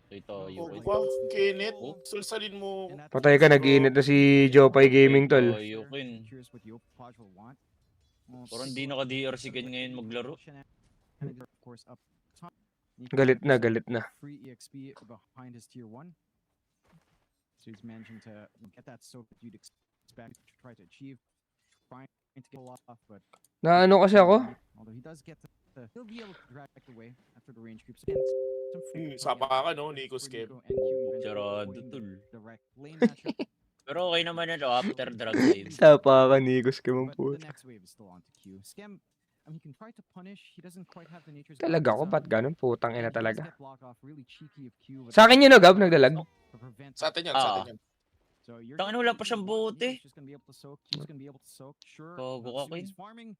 Ito, Opa, Kenneth, sulsalin mo. Patay ka, nag-iinit na si Jopay Gaming, tol. Yukin. Parang hindi naka-DR si Ken ngayon maglaro. Galit na, galit na. Free EXP behind his tier 1. So he's managing to get that soak that you'd expect to try to achieve. Trying to get a lot off, but Naano kasi ako? although he does get he'll be able to drag away after the range creeps. Again, some free Sapa ka, no? Nico Scam. Sarado, tol. direct lane matchup. Pero okay naman ito after drag wave. Sapa ka, Nikos ka mong But the puta. next wave is still on to Q. Scam, I mean, he can try to punish. He doesn't quite have the nature's Talaga boundaries ko, ba't up. ganun? Putang And ina he does talaga. get blocked off, really cheeky of Q, but Sa akin yun, no, Gab, nagdalag. to prevent Sa that. atin yan, sa atin yan. So you're Tangina, gonna wala get pa to siyang the bot. bote. He's just gonna be able to soak. Q's gonna be able to soak. Sure. Gogo ka, Natsumi's Queen. farming,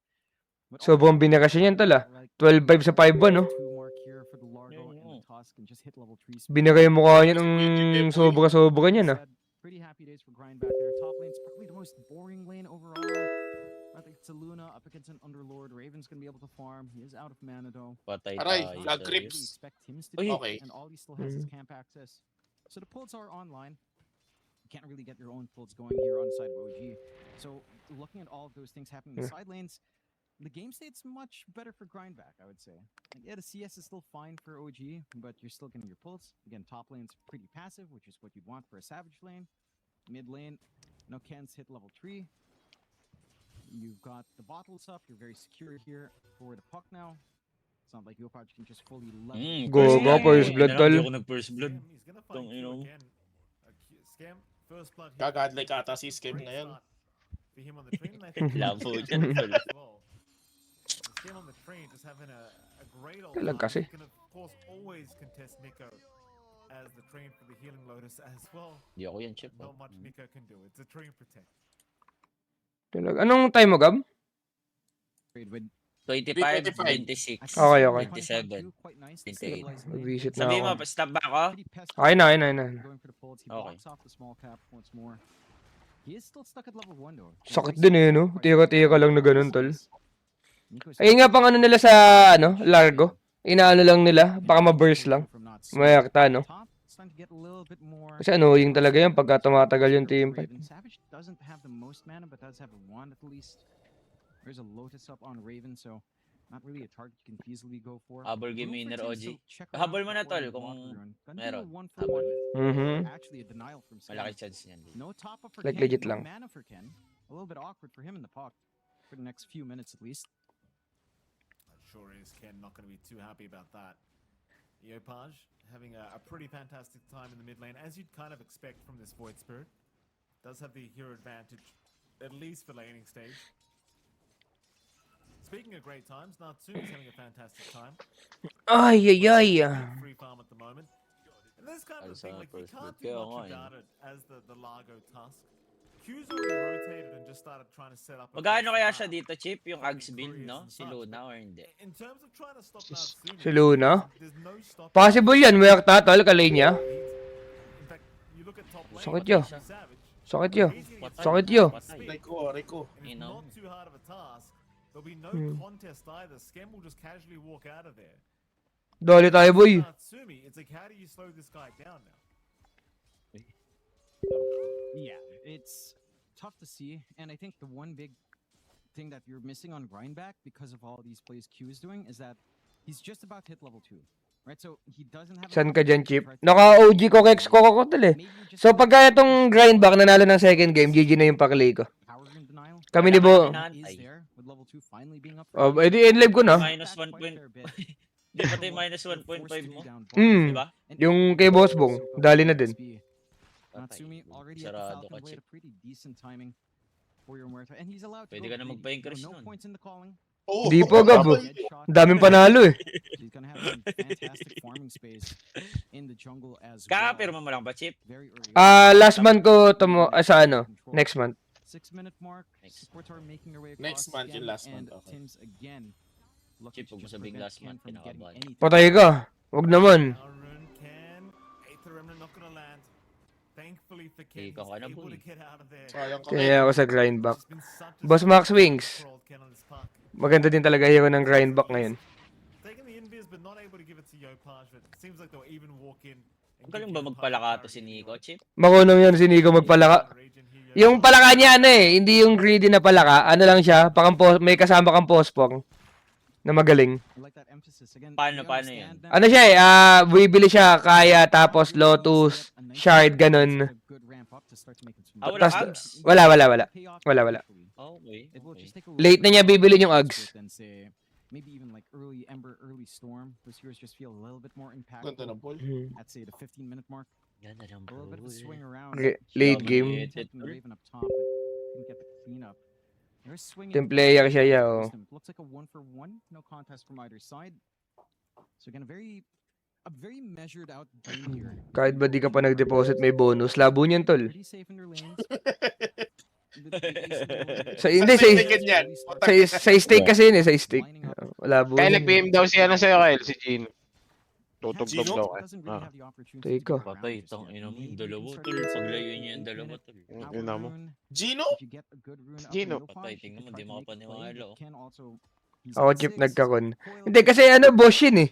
but Sobrang also, binakasyon yan, tol, ah. like, 12-5 sa 5-1, no? two mark here for the Largo and the Tusk and just hit level 3 speed. Binigay yung mukha niya ng sobra-sobra niyan, ah. Said, pretty happy days for grind back there. Top lane's probably the most boring lane overall. I think it's a Luna up against an Underlord. Raven's gonna be able to farm. He is out of mana though. Patay Aray, tayo. flag sorry. creeps. Really expect Tims to Uy. be, Okay. and all he still has is camp access. So the pulls are online. You can't really get your own pulls going here on the side of OG. So looking at all of those things happening in the side lanes, the game state's much better for Grindback, I would say. And yeah, the CS is still fine for OG, but you're still getting your pulls. Again, top lane's pretty passive, which is what you'd want for a Savage lane. Mid lane, no Ken's hit level 3. You've got the bottles up. You're very secure here for the puck now. It's not like Yopaj can just fully level. Go, go, first blood, tol. Hindi ako nag-first blood. He's gonna Tong find ino. Q again. Scam, first blood here. Gagadlike ata si Scam Great ngayon. start for him on the train, and I think Labo he's dyan, tol. as well. The Scam on the train just having a great old Talag time. kasi. He can of course always contest Nico as the train for the healing Lotus as well. Hindi ako yan, chip. Not much Nico can do. It's a train protect. Talaga. Anong time mo, Gab? With 25, 25. 26. Okay, okay. 27. 28. Visit na Sabi mo, ako. stop ba ako? Ayun na, ayun na, ayun na. Okay. Off the small cap once more. He is still stuck at level 1 though. Sakit din eh, no? Tira-tira lang na ganun, tol. Nico's Ayun nga pang ano nila sa, ano, Largo. Inaano lang nila, baka ma-burst lang. Mayakta, no? Kasi annoying talaga yan pagka tumatagal yung team fight. Savage doesn't have the most mana but does have a wand at least. There's a Lotus up on Raven, so not really a target you can feasibly go for. Habol game Room for winner, Tims OG. to check Habol around mo na, before tol, the kung locker room. Gonna do a meron. 1 for Habol. 1. Actually a denial from Scam. Malaki chance niyan. No top up for Like Ken, legit no lang. mana for Ken. A little bit awkward for him in the puck for the next few minutes at least. Sure is Ken not going to be too happy about that. Yopaj having a pretty fantastic time in the mid lane, as you'd kind of expect from this Void Spirit. Does have the hero advantage, at least for laning stage. Speaking of great times, Natsumi's having a fantastic time. Ay, ay, ay. Free farm at the moment. And this kind of Ayos thing, na like you first can't blood. do Kaya much nga eh. about it as the Largo Tusk. Q's already rotated and just started trying to set up. a Magkano base kaya for siya now. dito, Chip? Yung Ags build, no? Si Luna or hindi? In terms of trying to stop Natsumi, Si Luna? there's no stopping. Possible yan, mayakta, tol, kalay niya. In fact, you look at top lane, Sakit yun. Savage, Sakit yun. he's gonna get Sakit some yun. speed. Rico, Rico. And it's You know. not too hard of a task. There'll be no contest either. Scam will just casually walk out of there. Dali tayo, boy. Natsumi, it's like, how do you slow this guy down now? Yeah, it's tough to see, and I think the one big thing that you're missing on Grindback because of all these plays Q is doing is that he's just about to hit level 2. Right, so he doesn't have. San ka dyan, Chip? Naka-OG ko, Kex ko, tol eh. So pagka itong grind back, nanalo ng second game, GG na yung paklay ko. Kami ni Bo. Oh, edi in-live ko na. Minus 1 point. Di ba tayo minus 1.5 mo? Hmm. Diba? Yung kay Boss Bong, dali na din. Natsumi already at the Sarado Falcon ka, Blade, Chip. a pretty decent timing for your Muerto, and he's allowed to Pwede go ka na big. magpa-encourage No nun. points in the calling. Oh, Di po, Gab. Headshot. Daming panalo eh. He's gonna have some fantastic farming space in the jungle as well. Kakapirma mo lang ba, Chip? Very early. Last month ko sa ano, next month. 6-minute mark. Next. Supports are making their way Next across month yung again, last and month, okay. Tims again. looking Chip, to huwag mo just sabihing prevent last Ken month, from getting kinakabahan. anything. Patay ka. Wag naman. Arun can. Aether Remnant not gonna land. Thankfully for Ken, Ikaw ka na, he's able boy. to get out of there. Sayang ka. Kaya ako sa grind back. It's been such a Boss Max Wings. for old Ken on this puck. Maganda din talaga hero ng grind back ngayon. Taking the invis but not able to give it to Yopaj. But it seems like they'll even walk in. and Galing give ba Yopaj magpalaka to priority si Nico, here. Chip? Makunong yan si Nico magpalaka. Region here, Yung Yopaj. palaka niya ano eh, hindi yung greedy na palaka. Ano lang siya, may kasama kang pospong na magaling. I like that emphasis. Again, Paano- we paano understand yun? that Ano siya eh, bibili siya kaya tapos Lotus, Shard, ganun. Wala Tas- abs? Wala. Wala. Okay. It will okay. just take a Late na niya little bit bibili more yung effort Uggs. than, say, maybe even like early Ember, early Storm. Those heroes just feel a little bit more impactful Ganda ng ball. at say the 15-minute mark. Ganda ng A little bit of a ball. swing around. Late Dominated, game. Attempting the tol. Raven up top, but didn't get the cleanup. There's swinging. Team player siya, yeah, oh. Looks like a 1-for-1. No contest from either side. So again, a very measured out play here. Kahit ba di ka pa nag-deposit, may bonus. Labo niyan, tol. Pretty safe in their lanes. Hindi, Sa stake ganyan. Sa stake kasi yun eh, sa stake. Labo Kaya yun. nag-PM daw si ano sa'yo, Kyle, si Gino. Tutugtog Gino? daw ka. Teka. Patay, itong ina mo. Dalawa, tol. Paglayo niya yung dalawa, tol. Ina mo. Gino? Gino. Patay, tingnan mo, di makapaniwala, oh. Ako, Chip, nagkakon. Hindi, kasi ano, boss yun eh.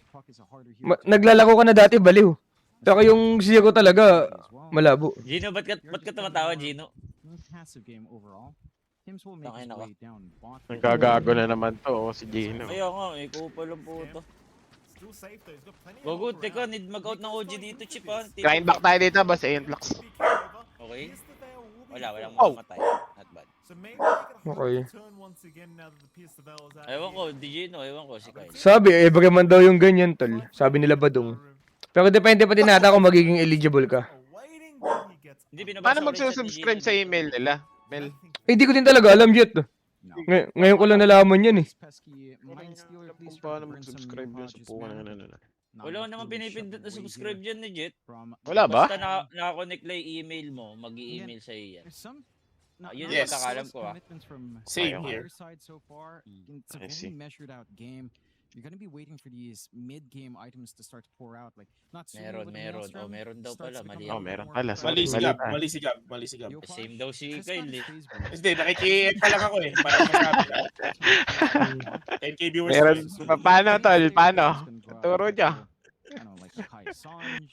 Naglalako ka na dati, baliw. Pero yung zero talaga, malabo. Gino, ba't ka tumatawa, Gino? Passive game overall. Tims will make Tangin his ako. way down bot. Nagkagago na naman to, oh, si Gino. Kaya nga, eh, kupal ang puto. Still safe though. He's got plenty of Gogo, help teka, around. need mag-out ng OG dito, Chip, ha? Grind back tayo dito, basta ayun, Flux. Okay. Walang Oh. mamatay. Not bad. So maybe they can hold Okay. the turn once again now that the Pierce the Veil is out Ewan ko, here. di Gino, ewan ko, si Kyle. Sabi, every man daw yung ganyan, tol. Sabi nila Badong. Pero depende pa din nata kung magiging eligible ka. Awaiting when he gets Hindi, binabasa Paano ko rin chat ni magsusubscribe Gino sa dito. email nila? Mel? Eh, di ko din talaga alam yet. Ngayon ko lang nalaman yan eh. Kung paano mag-subscribe yun sa puwan ng ano. Wala naman pinipindot na subscribe dyan ni Jet. Wala ba? Basta nakakonect lang yung email mo, mag-i-email sa'yo yan. Yun yung pagkakalam ko, ah. Same Okay. here. So far, it's a I very see. measured out game. You're gonna be waiting for these mid-game items to start to pour out. Like not soon, Meron, but meron. Maelstrom Oh, meron daw starts pala, to mali become yan. Oh, meron more pala. prevalent. Mali Sorry, si Gab, mali. mali si Gab, mali si Gab. Yopaj, Same daw si just Kyle, found eh. his phase break. Hindi, nakiki-end pa lang ako eh. Parang masabi na. 10k viewers. Meron, yun. paano, tol? Paano? It's been brought Turo up niya. to, you know, like Kai Sanj,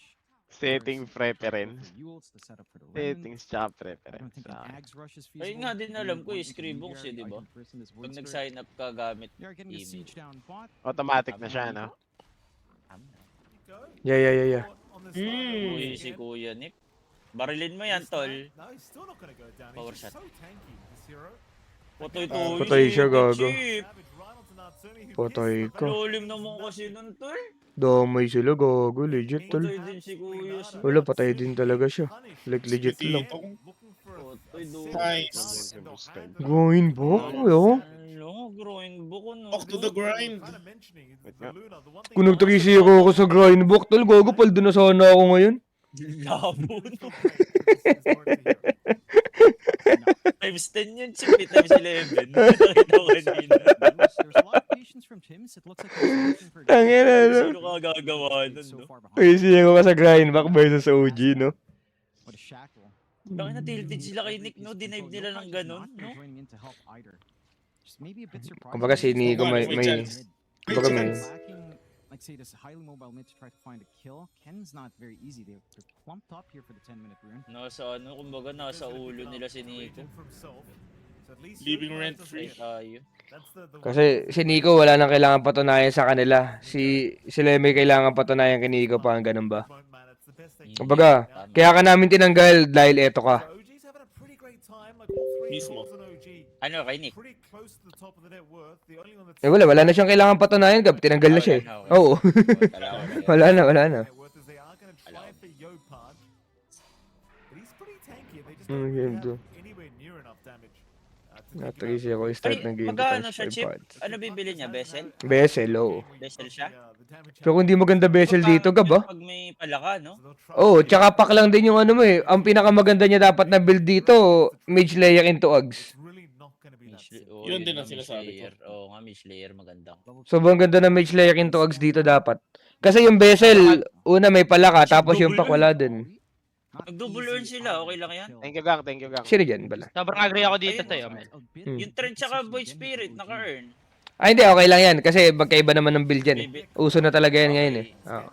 Setting versus preference. for Yules to set up for the Revenant. Settings tsaka I don't preference. think an Ags rush is Ayun feasible. nga din alam ko, One Scribox eh, intermediary di ba? item first in this Pag Void Spirit. nag-sign up ka gamit They are getting a email. siege down bot. Automatic na siya, no? Yeah. Uy, si Kuya Nick. Barilin mo yan, tol. No, he's still not gonna go down. Power He's just shot. so tanky, this hero. Patay to. Patay siya, gago. Chip. Savage right onto Natsumi, who Patay pierces the ka. veil. Lolim naman kasi nun, tol. Damay sila, gago. Legit, tol. Patay din si Kuya. Wala, patay din talaga siya. Like, legit lang. Patay do. Nice. Going back, yo. Ano, growing book, ano. Back to the grind. Kung nag-3-0 ako sa grindbook, tol, gago, paldo na sana ako ngayon. Labo, no. Times 10 yun, Chip. Times 11. Nakita ko kanina. There's a lot of patience from Tims. It looks like he's looking for a Tangina, no? Sino ka gagawa nun, so no? far behind. 3-0 ka sa grindback versus OG, no? What a shackle. Bakit na tilted sila kay Nick, no? Denive nila ng ganun, no? Kumbaga si Nico may kumbaga may Like say this highly mobile mid to try to find a kill. Ken's not very easy. They're clumped up here for the 10-minute rune. Nasa ano, kumbaga nasa ulo nila si Nico. Living rent free. Tayo. kasi si Nico wala nang kailangan patunayan sa kanila. Sila may kailangan patunayan kay Nico pa, ganun ba? Kumbaga, kaya ka namin tinanggal dahil eto ka. Mismo. Ano kay Nick? Eh wala na siyang kailangan patunayan, Gab. Tinanggal na siya eh. Oo. Wala na. Game 2. Na-trace ako start ng game Magkano tapos siya, 5 Chip? pods. Ano bibili niya? Bessel? Bessel, oo. Bessel siya? Pero kung di maganda Bessel dito, Gab, ah. Pag may palaka, no? Oo, tsaka pack lang din yung ano mo eh. Ang pinakamaganda niya dapat na build dito, Mage Layer into Ags. Yun din ang sinasabi ko. Oo nga, Mage Layer maganda. Sobrang ganda na Mage Layer into Ags dito dapat. Kasi yung Bessel, una may palaka, tapos yung pack wala din. Mag-double earn sila, okay lang yan? Thank you, gang. Thank you, gang. Sino dyan bala? Sobrang agree ako dito Ayun. sa'yo, Mel. Hmm. Yung Trend tsaka Void Spirit, naka-earn. Ay, hindi. Okay lang yan. Kasi magkaiba naman ng build yan eh. Maybe. Uso na talaga yan ngayon eh. Oo.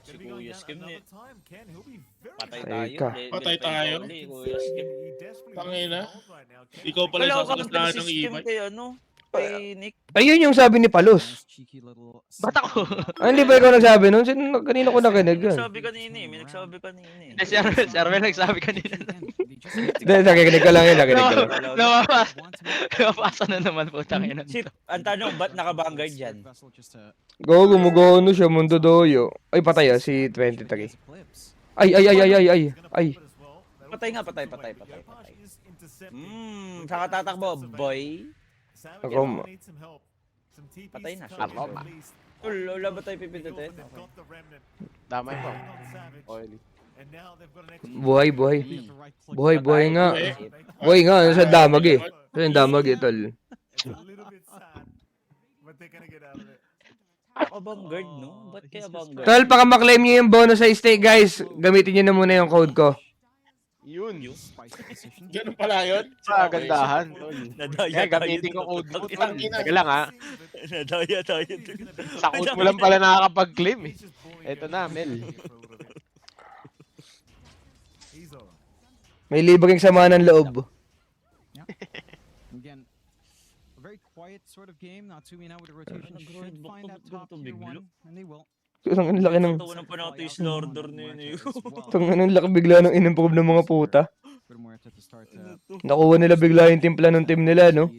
Si Kuya Skim eh. Patay Patay tayo. ka. Patay tayo. Kuya Skim. Tangina. Ikaw pala Wala yung ko sasagasnahan si ng Skim e-bike. kay ano? Kay Nick. Ayun yung sabi ni Palos. Ba't ako? Ah, hindi ba ikaw nagsabi nun? Kanina ko nakinig yun. Nagsabi kanina eh. May nagsabi kanina eh. Si Arvel nagsabi kanina. Hindi, nakikinig ko lang yun. Nakinig ko lang. Napapasa na naman po tangin na. Chip, ang tanong, ba't naka-vanguard dyan? Go, gumugano siya. Mundo doyo. Ay, patay ah. Si 23. Ay. Patay nga, patay. Saka tatakbo, boy. Ako, Patay na. Ako, ma. Wala ba tayo pipindutin? Damay po. Oily. buhay nga. Buhay nga. Sa damag eh. Sa damag eh, tol. Ako vanguard, no? Ba't kaya vanguard? Tol, baka maklaim nyo yung bonus sa stake, guys. Gamitin nyo na muna yung code ko. Yun. Ganun pala yun. Sa gandahan. Nadaya Kaya gamitin ko code mo. Ang ina. Taga lang ha. Nadaya tayo. Sa code mo lang pala nakakapag-claim eh. Eto na, Mel. May libreng sama ng loob. Again, a very quiet sort of game. Natsumi now with a rotation should Nag-roadblock find that pa top ganito tier biglo. one, and they will. Ang laki ng... Tawanan pa natin yung slaughter na yun eh. Ang laki bigla ng in-improve ng mga puta. Nakuha nila bigla yung timpla ng team nila, no?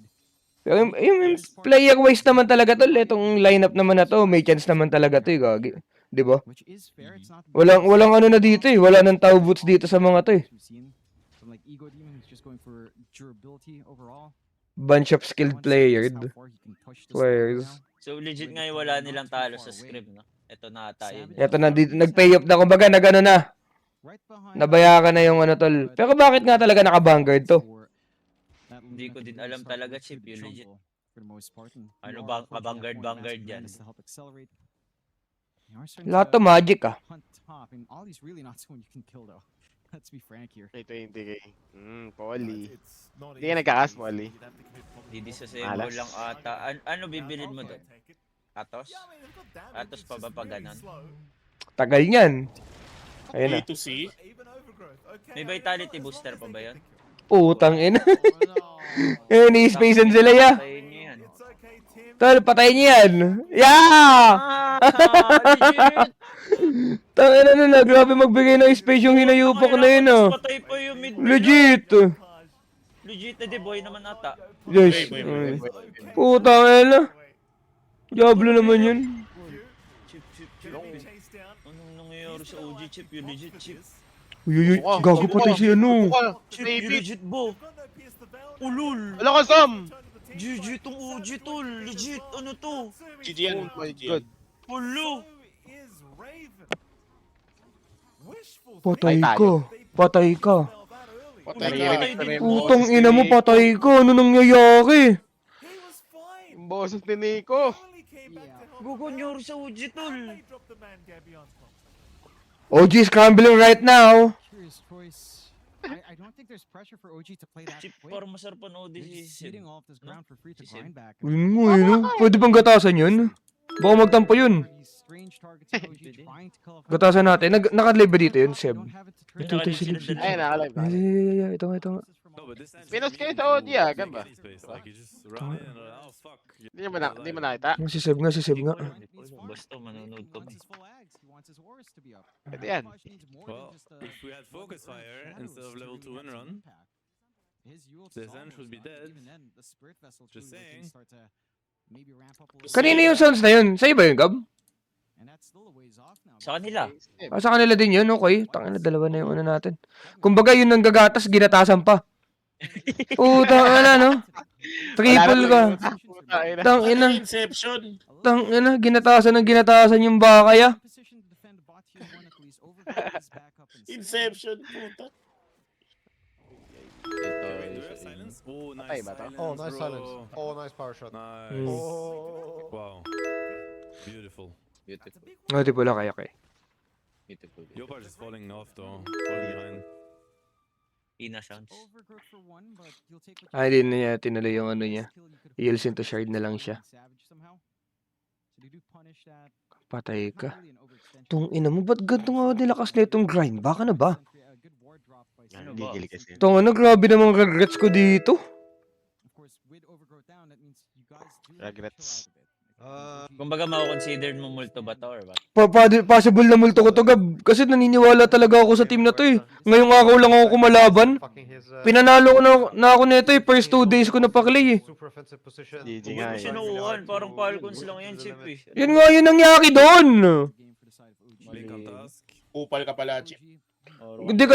Pero yung player-wise naman talaga to. Itong lineup naman na to, may chance naman talaga to, gagi. Di ba? Which is fair. It's not Walang ano na dito eh. Wala nang tao boots dito sa mga to eh. We've seen from like Ego Demon who's just going for durability overall. Bunch of skilled players. Players. So legit nga yung wala nilang talo sa script, no? Ito na tayo. Ito na, nag-pay up na. Kumbaga, nag-ano na. Nabayakan na yung ano tol. Pero bakit nga talaga naka-vanguard to? Hindi ko din alam talaga, Chip, yung legit. Ano ba, ka-vanguard yan? Lahat to magic ah. Ollie's really not someone you can kill though. Let's be frank here. Ito yung 20k. Poli. Hindi ka nagkakas, Poli. Didisassemble Alas. lang ata. Ano bibilin mo doon? Atos? Atos pa ba pag ganon? Tagal niyan. Ayun na. B2C. May vitality booster pa ba yun? Putang ina. Eh, ni-spacean sila ya. Patayin niyo yan. Tol, patayin niyo yan. Yeah! Legit! Tangina na, grabe magbigay ng space yung hinayupak na yun ah. Patay pa yung mid. Legit. Legit na di boy naman ata. Yes. Boy. Putang ina. Diablo naman yun. Chip. Anong nangyayari sa OG Chip? Yung legit Chip. Uy, gago patay si ano. Chip, yung legit bo. Ulul. Wala ka, Sam! GG tong OG tol. Legit. Ano to? GG yan. Oh my God. Ulo. Patay ka. Patay ka. Patay Patay ka. din. Putang ina mo, patay ka. Ano nangyayari? Yung boses ni Nico. Gugonyor sa OG tol. OG scrambling right now. Curious choice. I don't think there's pressure for OG to play that Chip, quick. parang masarap panood They're si just sitting Sid. off this ground for free to Sid. grind back. Yun mo eh, no? Pwede bang gatasan yun? Baka magtampo yun. These strange targets of OG Pwede. trying to kill off Gatasan natin. Naka-live ba dito yun, Seb? Don't have it to May trade. Ito, nakalip sige, sila sige. Ay, dalawa. nakalive na. Ay, ito. Pinos kayo sa OG ah, gan ba? Hindi mo nakita. Si Seb nga. Basta manonood ko. Pwede yan. Well, if we had focus fire instead of level 2 and run, the Zen should be dead. Just saying. Kanina yung sounds na yun. Sa'yo ba yun, Gab? Sa kanila. Ah, sa kanila din yun, okay. Tangina, dalawa na yung ano natin. Kumbaga, yun ang gagatas, ginatasan pa. Tangina, no? Triple ka. Tangina, Inception. ginatasan yung bakaya. Inception. Puta. Wait, do we have silence? Oh, Patay nice ba to? silence, Oh, nice bro. silence. Oh, nice power shot. Nice. Oh. Wow. Beautiful. Beautiful. Oh, di pala kaya. Beautiful. Yopar is falling off though. Falling behind. Ina sounds. Overgrowth for one, but you'll take what you Ay, can. hindi na niya tinuloy yung ano niya. Skill you could Heals hold into on shard na lang to siya. Savage somehow. So they do punish that. Patay Not ka. really an overextension. Tung ina mo, ba't ganito nga nilakas na itong grind? Baka na ba? A good ward drop by Ano Savage. ba? Gigil kasi. Tung ano, grabe namang regrets ko dito. Of course, with overgrowth down, that means you guys do Regrets. chill out a bit. Kumbaga mako-consider mo multo ba to or what? Possible na multo ko to, Gab. Kasi naniniwala talaga ako sa team na to eh. Ngayong araw lang ako kumalaban. Fucking his, Pinanalo ko na ako nito eh. First 2 days ko na pa-clay eh. super offensive position. GG Kung nga ba't mo eh. sinuuhan? Parang Falcons lang yan, Chip eh. Yan nga yun nangyari doon. Game for the side of OG. Blink on task. Upal ka pala, Chip. Hindi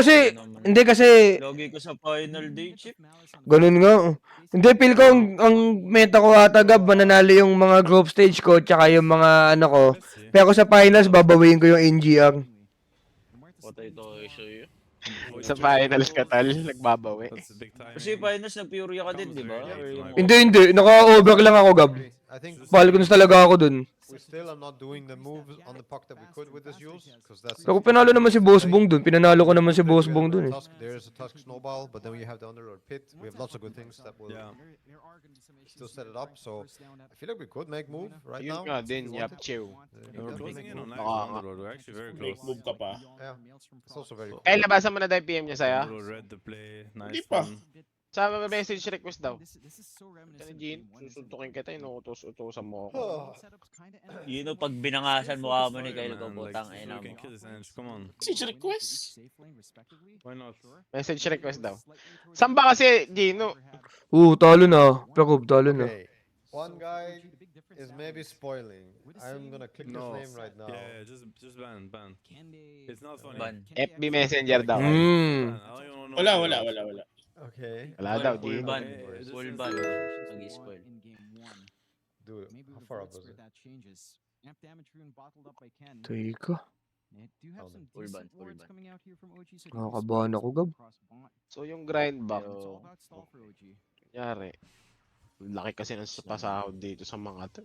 kasi, Logi ko sa final day, Chip. ganun nga. Hindi, feel ko ang meta ko ata, Gab, mananalo yung mga group stage ko, tsaka yung mga ano ko. Let's see. Pero sa finals, babawiin ko yung NGR. Patay to issue yun. Sa finals ka tal, nagbabawi. That's a big time. Kasi finals nag-Furia ka din, di ba? Or yung- Hindi. Naka-over lang ako, Gab. I think Falcons talaga ako dun. we still are not doing the moves on the puck that we could with this use, because that's. Ako pinalo naman si Boss Bong dun. Pinanalo ko naman si Boss Bong dun eh. There's a Tusk snowball, but then we have the Underlord pit. We have lots of good things that will Yeah. still set it up. So I feel like we could make move right Yun now. nga if din, we wanted. Yapchew. And we're closing in on Baka Axe nga. Underlord. We're actually very Make close. move ka pa. Yeah. It's also very cool. Eh, labasan mo na daw yung PM niya sa'yo. Underlord read the play. Hindi Nice pa. one. Sa message request daw. This is so Kaya reminiscent Jean, of game one, isn't it? susuntukin kita, inuutos-utosan mo ako. Oh. Setups kinda end Yun o, pag binangasan mukha mo ni Fire, Kyle ko, man, putang like, ina so we can mo. kill this Ange. Come on. Message request. Why not? Message request daw. Saan ba kasi, Gino? Talo na. Pero talo na. Okay. One guy is maybe spoiling. I'm gonna click his No. name right now. Yeah, just ban. It's not funny. Ban. FB Messenger daw. Ban. Hmm. I don't even know Wala, what wala, it is. wala, wala. Okay. Wala daw, Full Gino. ban. Okay, Full this ban. is- Mag-spoil. Dude, how far up is it? Teka. Full ban, full ban. Nakakabahan ako, Gab. So yung grind back, Yo. kunyari, laki kasi ng pasahod dito sa mga to.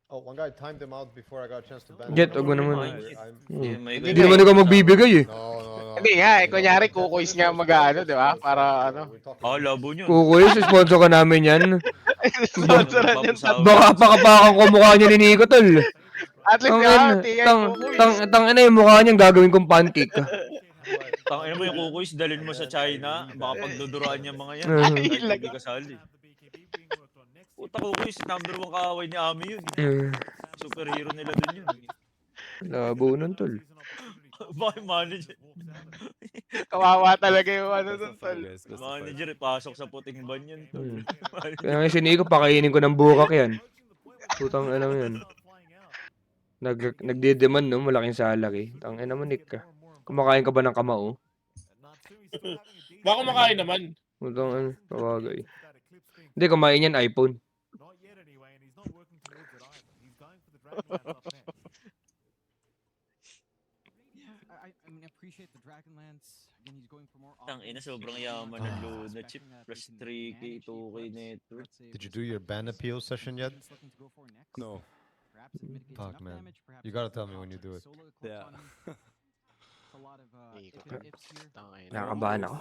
Oh, one guy timed him out before I got a chance to ban. Jet, him. wag mo naman. I'm- Hindi, may Hindi Hindi naman ikaw magbibigay eh. No. Hindi nga, eh, kunyari, kukuis nga mag-ano, di ba? Para ano. We're talking Oh, about- labo nyo. Kukuy, sponsor ka namin yan. Sponsoran yung Baka ko mukha niya ni Nico, tol. At least Tang nga, tingnan tang ina yung mukha niyang gagawin kong pancake. Tangina mo yung kukuis, dalhin mo sa China. Baka pagduduruan niya mga yan. Ay, Kahit hindi kasali. Puta kukuis, number 1 kaaway ni Ami yun. Superhero nila dun yun. Labo nun, tol. Bakit manager? Kawawa talaga yung ano dun, Best of tol. five, guys. Best of five. Manager, pasok sa puting ban yan. Hmm. Kaya nga si Nico, pakainin ko ng bukak yan. Putang ina mo yan. Nagdidemand no, malaking salary. Tang ina mo, Nick ka. Kumakain ka ba ng kamao? Baka kumakain naman. Putang ina, kawagay. Hindi, kumain yan iPhone. Not yet anyway, and he's not working towards it either. He's going for the Dragonlance up next. I mean, I appreciate the Dragonlance. Again, he's going for more. Tangina, sobrang yaman ng Luna chip. Plus 3k, 2k network. Did you do your ban appeal session yet? No. Fuck, man. You gotta tell me when you do it. Yeah. Nakakabahan ako.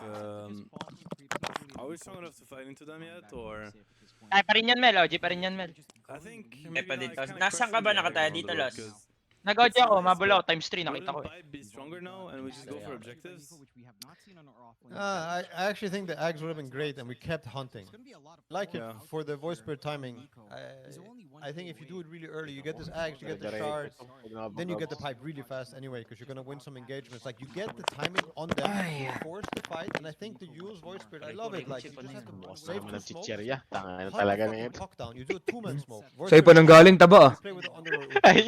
Are we strong enough to fight into them yet, or? Ay, pa rin yan, Mel. OG pa rin yan, Mel. I think Eh, pa maybe dito. like, Nasaan ka ba nakataya dito, Los? Nag-OG ako, mabula ako. Times 3, nakita ko eh. Wouldn't Pipe be stronger now, and we just go for objectives? I actually think the Ags would have been great, and we kept hunting. Like it Yeah. for the voice bird timing. I think if you do it really early, you get this Ags, you get the shards, then you get the pipe really fast anyway, because you're gonna win some engagements. Like you get the timing on them, you force the fight, and I think the use voice bird, I love it. Like you just have to save Naman two ng smokes, chichirya. Tanga na hunt talaga the na fucking yun. puck down. You do a two-man smoke. Voice Sa'yo pa bird nang galing taba ah. play with the underlord. Ay,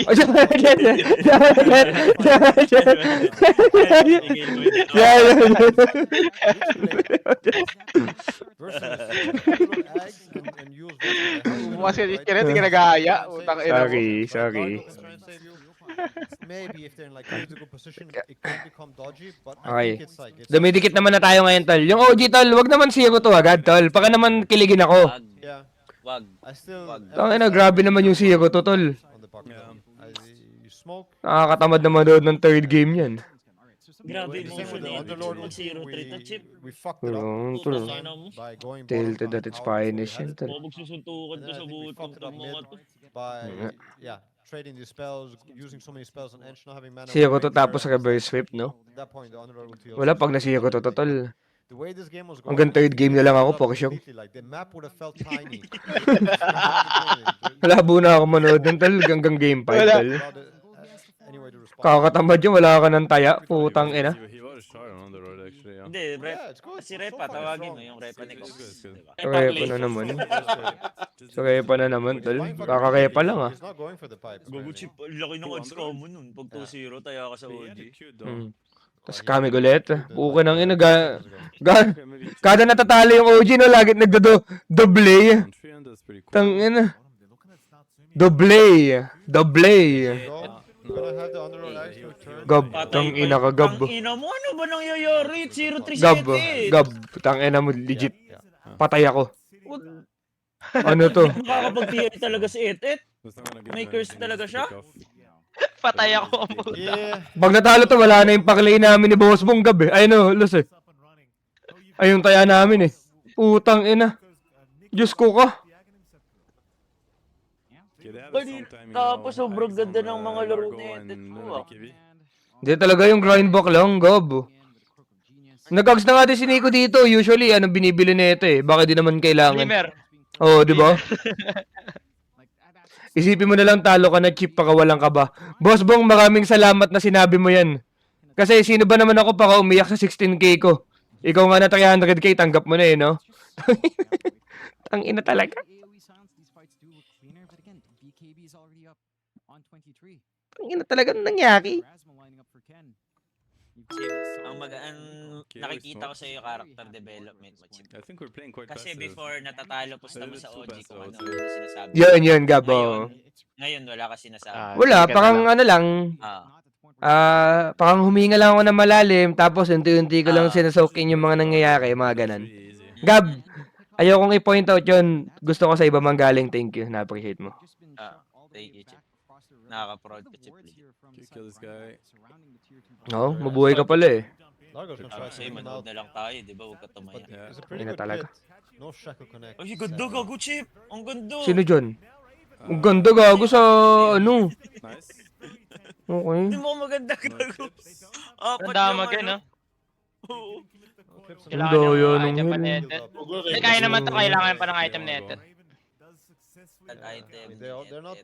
Bumas ka chichirya, hindi ka nag-aaya. Utang ina mo. Sorry. Maybe if they're in like a good position, it can become dodgy, but I Okay. think it's like it's Dumidikit naman na tayo ngayon, tol. Yung OG, tol, wag naman zero to agad, tol. Baka naman kiligin ako. Wag. yeah. Wag. I still Wag. Tangina, grabe naman yung zero to, tol. on the puck. Yeah. You smoke. Nakakatamad naman doon ng third game yan. Grabe The same with the emotion eh. Underlord Pag ulti, 0-3 na chip. we fucked it up Pero, tol, Putang ina mo. by going tilted bottom at its tower, so we finest had yan, it tol. O, magsusuntukan And to then I sa think we butong fucked it up tong mid mga to. by, Yeah. yeah, trading these spells, using so many spells on Ench, not having mana. Zero with to Rapier, tapos and it's reverse like, sweep, no? at that point, the Underlord ulti Wala also pag nasira ko to, started tol. like, the way this game was going, Hanggang third game na lang ako, screwed up Pokeshop. completely, like, the map would have felt tiny. Malabo na ako manood nun, tol. Hanggang game 5, Wala. tol. Anyway to respond. Kakatamad yun, wala ka ng taya. Putang ina. He was short on the road actually. Yeah. Hindi, rep. Yeah, it's good. Si So Repa, fucking tawagin strong. mo yung Repa ni It's Cox. good, it's good. Diba? Repa na naman. Just Repa na naman, He's tol. buying fucking Kakarepa immediately, lang, so ah. He's not going for the pipe. Gogo chip, laki ng odds ko mo nun. Pag 2-0, taya ka sa But he had OG. a cute though. Tapos kami ulit. Buka nang ina. Kada natatalo yung OG, no, lagi nagdo-doble. On 300 is pretty cool. Tang ina. Doble. Doble. Gonna have the Underlord actually turn. Gab. Patay Tang pa ina yun. ka, gab. Tang ina mo, ano ba nangyayari? 0-3 Gab. set. Gab. Tang ina mo, legit. Patay ako. Ano to? Makakapag-TI talaga si Et. That's not gonna give May him curse anything talaga to siya? pick off. Patay ako ang puta. Yeah. Pag natalo to, wala na yung paklay namin ni Boss Bong, Gab, eh. Ay, no, Los, eh. Ay, yung taya namin, eh. Putang ina. Diyos ko ka. Okay, they have Kanina, some timing tapos now. sobrang Alex ganda on, ng mga laro Largo ni and Etet ko, ah. Kiwi. Hindi talaga yung grindbook lang, Gab. Nagags na nga din si Nico dito. Usually, anong binibili nito, eh. Baka di naman kailangan. Glimmer. Oo, di ba? Isipin mo na lang talo ka na chip pakawalan ka ba. Boss Bong, maraming salamat na sinabi mo yan. Kasi sino ba naman ako para umiyak sa 16k ko? Ikaw nga na 300k, tanggap mo na eh, no? Ang ina talaga. Ang ina talaga nangyari. Chip, nakikita ko sa iyo character development mo, Chip. I think we're playing quite Kasi passive. before natatalo po mo sa OG kung ano yung sinasabi. Yun, Gab. oo. Ngayon wala ka sinasabi. Wala, parang ano lang. Ah. Parang huminga lang ako na malalim, tapos unti-unti ko lang Ah. sinasokin yung mga nangyayari, mga ganan. Pretty easy. Gab, ayokong i-point out yun. Gusto ko sa iba mang galing. Thank you. Na-appreciate mo. Thank you, Chip. Nakaka-proud ka, Chip. Kill this guy. Oo, mabuhay ka pala eh. Largo's gonna try to Kasi take him manood out. na lang tayo, di ba? Huwag ka But tumaya. Yeah. it's a pretty Ina good talaga. hit. No Shackle connect. Ay, ganda, gago, Chip! Ang ganda! Sino dyan? Ang ganda gago sa ano. Nice. Okay. Hindi mo maganda, gago. Apat Ganda yung mag-yun, ano. no? Oo. Kailangan Ang daya yung ng item pa heal. netted. Hindi, kaya naman to, kailangan pa ng item netted. An item. They're not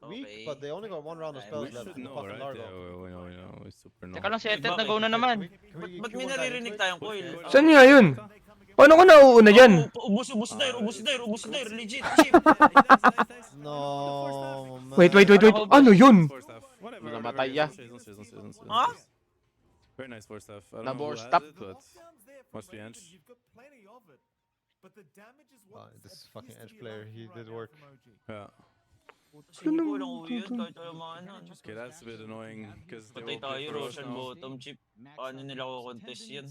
weak, Okay. but they only got one round of We spells We left. should know, Fucking right? Largo. Yeah, we know. It's super no. Teka lang, si Etet, Bakit? nag-go na naman. Ba't may naririnig tayong coil? Saan nga yun? Paano ko nauuna dyan? Ubus dire, legit, Chip. No, man. Wait. Ano yun? Four staff. Whatever. Namatay ya. Don't chase. Huh? Very nice four staff. I don't know Nabor who staff. has it, but must be Ench. This fucking edge player, he did work. Yeah. Sige ko lang uwi yun, kahit ayaw maano. Okay, that's a bit annoying because they Patay will play tayo, for us Roshan now. bottom, Chip. Paano nila kukontest yan?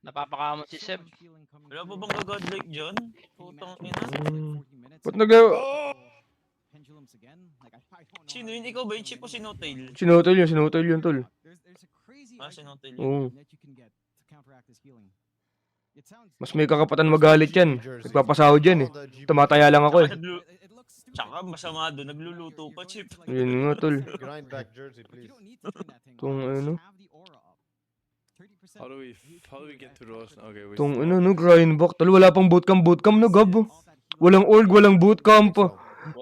Napapakamo si Seb. Wala pa bang gagodlike dyan? Putang ina. Ba't nag- Sino yun? Ikaw ba yung Chip o si Notail? Sinutol yun, tol. Ah, si Notail yun. Oo. Mas may kakapatan magalit yan. Nagpapasahod yan eh. Tumataya lang ako eh. Tsaka masama doon, nagluluto pa, Chip. Yun nga, tol. Grind back jersey, please. Tong ano. How do we get to Roshan? Okay, we Tong ano, no, grindbook. Tol, wala pang bootcamp, no, Gab. Walang org, walang bootcamp.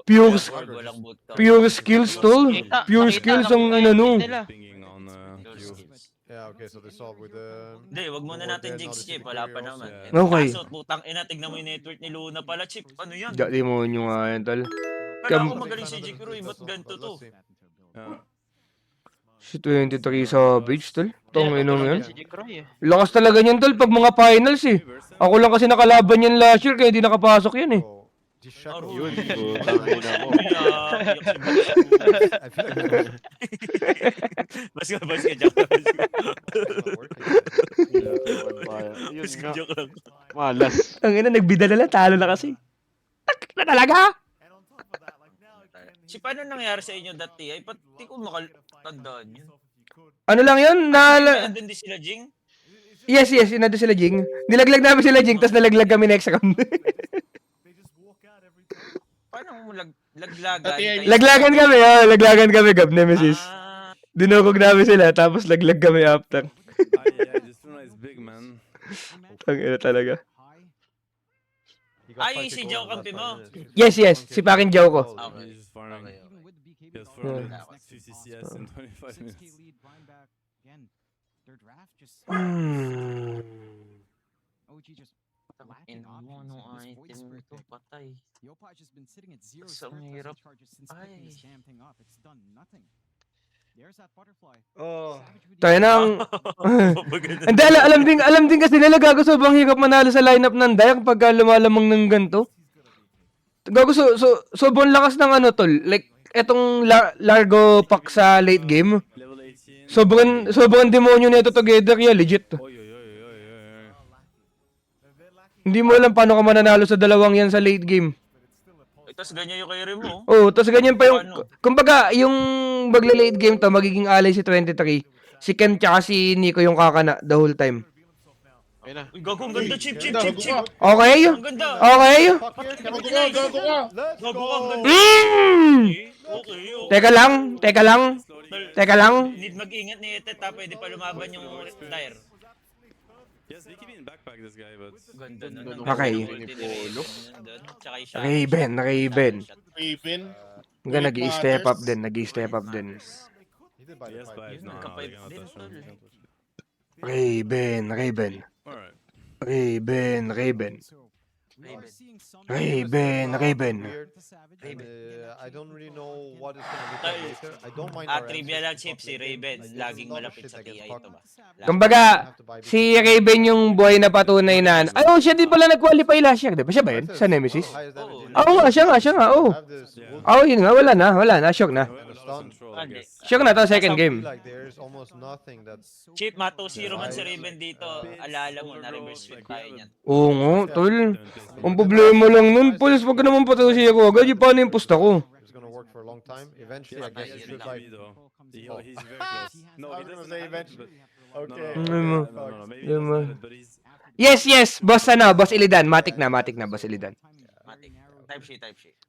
Pure, Walang bootcamp. pure skills, tol. Pure skills ang ano, no. pinging on Q. Yeah, okay, so they solve with the... Hindi, wag muna natin jinx, Chip. Wala pa naman. Okay. Kaso, putang ina, tignan mo yung network ni Luna pala, Chip. Ano yan? Dati mo nyo nga yan, tol. Kala ko magaling si Jikuro, ba't ganito to? Yeah. Si 23 sa beach, tol. Tong inong yan. Si Jikroy eh. Lakas talaga niyan, tol, pag mga finals eh. Ako lang kasi nakalaban yan last year, kaya di nakapasok yan eh. Oh, the shackle. Yun, putang ina mo. I feel like Bas ka, joke lang. it's not working. Yun nga. Joke lang. Malas. Ang ina, nagbida na lang, talo na kasi. Tak na talaga! Si paano nangyari sa inyo dati? Ay, pati ko makatandaan yun. Ano lang yun? Nandun din sila, Jing. Yes, nandun sila Jing. Nilaglag namin sila Jing, tapos nalaglag kami next round. Paano mo laglagan? Laglagan kami, Gab Nemesis. Dinukog namin sila, tapos laglag kami after. Yeah, this Luna is big, man. Tangina talaga. Ay, si Joe kampi mo. Yes, si Pakin Joe ko. Okay. He's just farming. Okay. He has 450 CS in 25 minutes. OG just In lacking mo, options nung with this void item spirit to pick. patay. Yopaj has been sitting at 0 So spirit hirap. vessel charges since picking this Ay. damn thing up. It's done nothing. There's that butterfly. Oh. Savage with Tayo the- nang... Hindi, alam din kasi nila gago sobrang hirap manalo sa lineup ng Dayak pagka lumalamang ng ganito. Gago sobrang lakas ng ano tol. Like, etong Largo pack sa late game. Level 18. Sobrang demonyo nito together ya, legit. Oy. Hindi mo alam paano ka mananalo sa dalawang yan sa late game. Tapos ganyan yung carry mo. Oh, tapos ganyan pa yung... Paano? Kumbaga, yung magle-late game to, magiging ally si 23. Si Ken tsaka si Nico yung kakana the whole time. Ayun na. Uy, gago, ang ganda. Chip. Okay? Ang ganda. Okay? Fuck yeah, Gago ka! Let's Gago go! ka, ang ganda. Mm! Okay. Teka lang. Need mag-ingat ni Etet ha. Pwede pa lumaban yung Dire. Yes, we can backpack this guy, but Ganda na. Okay. Tsaka yung shot. Raven. Raven. Hanggang nag-i-step up din. He did buy the yes, pipe. but no, Nagka-pipe they cannot din, touch tol. him. Raven. Alright. Raven. Weird. And, I don't really know what it's gonna look like later. I don't mind our Trivia answers, lang, but Chip. Si like, Raven. there's Laging a lot of malapit shit sa that gets TI fucked. ito ba? Kumbaga, Have to buy si Raven yung buhay na patunay na... Ay, oh, siya din pala nag-qualify last year, di ba? Siya ba yun? Sa Nemesis? Highest damage in Oo nga, siya nga, oo. have this Yeah. wood Oo, yun nga, wala na, shock na. We have a lot of control, I guess. Shock na to, second game. like there's almost nothing that Chip, ma-2-0 man si Raven dito. Alala mo na reverse sweep tayo niyan. Oo nga, tol. Ang problema lang nun, Puls, wag ka naman patuloy ako agad. Yung paano yung pusta ko? is gonna work for a long time. Eventually, I Yeah, guess he's it should lucky like. though. He's very close. No, I he was gonna doesn't say have it, eventually. but- Okay. No, maybe he doesn't have it, but he's... Yes, boss boss Ilidan. Matik na, boss Ilidan. Matik. Type sheet.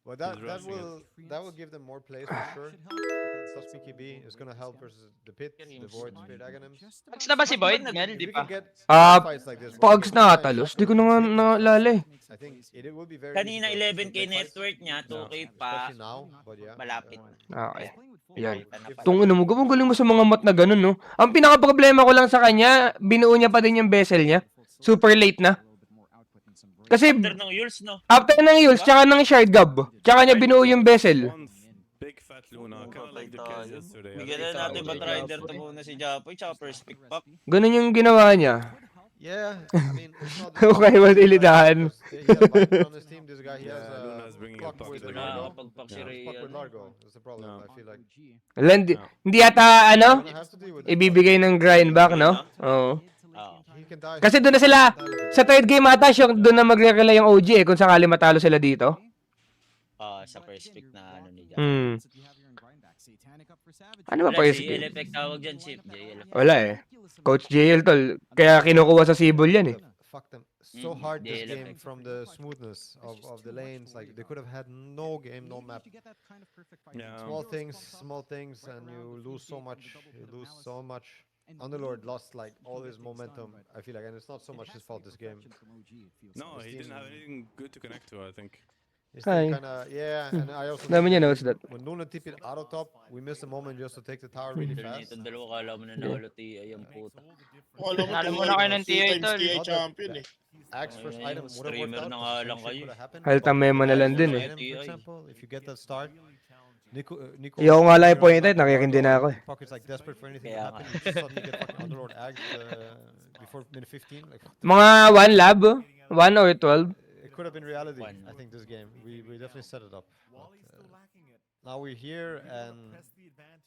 Well, He's rushing that will give them more plays for sure. Suspiki B is gonna help versus the pit, the void, spirit aghanim's. Pags na ba si Boyd, Mel? If Di we pa. can get Ah, fights like this, Pags na talos, di ko na nga naalala eh. I think it will be very. Kanina easy to 11k get net fights, worth niya, 2k pa. especially now, but yeah. Malapit. Okay. Yan. Kita na pala. Tung mo, galing mo sa mga mat na ganun, no? Ang pinaka-problema ko lang sa kanya, binuo niya pa din yung vessel niya. Super late na. Kasi After ng Yules, no? after ng Yules, tsaka ng Shard Gab, tsaka niya binuo yung vessel. One big fat Luna, kind of like the case yesterday. Bigyan na natin ba rider to muna si Japoy, tsaka first pick pack. Ganun yung ginawa niya. Yeah, I mean, it's not the Okay, mas ilidahan. He has Viper on his team. This guy, he has Yeah, Luna is bringing a Pluck puck with to the Largo. ground. Pagpak si Pluck Ray. with Largo. That's the problem. No. I feel like Wala, hindi yata, ano, gonna have to deal with it. ibibigay ng grind back, no? Oo. He can die. Kasi doon na sila, sa third game ata, doon na magre-rely yung OG eh, kung sakali matalo sila dito. Sa first pick na ano ni Japoy. Hmm. Ano ba Wala, first JL game? effect tawag dyan, Chip. JL effect. Wala eh. Coach JL tol, kaya kinukuha sa Sibol yan eh. Fuck them so hard this Yeah, game from the smoothness of the lanes. Like they could have had no game, no map. Yeah. Small things, and you lose so much. Underlord lost like all his momentum. I feel like, and it's not so much his fault this game. No, he didn't have anything good to connect to, I think. His Hi. team kinda, yeah, and I also Dami niya think notes that. when Luna tipped it out of top, we missed a moment just to take the tower really Pero fast. nitong dalawa, kala mo na nawalo TI ang puta. Alam mo na kayo ng TI, tol. TI champion eh. Axe first Ayun, item would have worked streamer out. na but nga the lang same shit kayo. could have happened. Haltang memo na lang din eh. Item, for example, if you get that start, Nico, Ayoko nga lang i-point out, nakikindi na ako eh. Pocket's like desperate for anything Kaya to happen. You just suddenly get fucking Underlord Axe before minute 15. Like, Mga 1 lab, 1 or 12. it could have been reality. One. I think this game we definitely set it up. But, now we're here, and